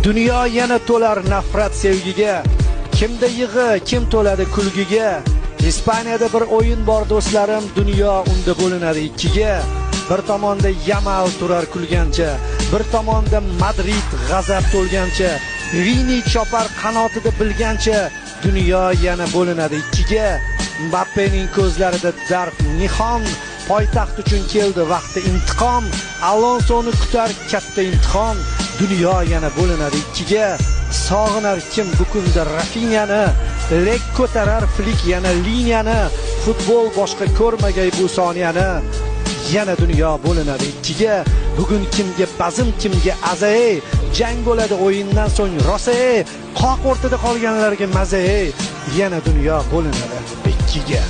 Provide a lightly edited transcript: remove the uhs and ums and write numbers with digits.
Dunyo yana to'lar nafrat sevgiga. Kimda yig'i, kim to'ladi kulgiga. Ispaniyada bir o'yin bor do'stlarim, dunyo unda bo'linadi ikkiga. Bir tomonda Yamal turar kulgancha, bir tomonda Madrid g'azab to'lgancha, Vini chopar qanotida bilgancha, dunyo yana bo'linadi ikkiga. Mbappening ko'zlarida darf nihon, poytaxt uchun keldi vaqti intiqom, Alonsoni kutar katta imtihon, dunyo yana bo'linadi ikkiga. Sog'inar kim bu kunda Rafinhani, lek ko'tarar Flik yana liniyani, futbol boshqa ko'rmagay bu soniyani. Yana dunyo bo'linadi ikkiga. Bugun kimga bazm, kimga azay, jang bo'ladi o'yindan so'ng rosa, qoq o'rtada qolganlarga maza. Yana dunyo bo'linadi ikkiga.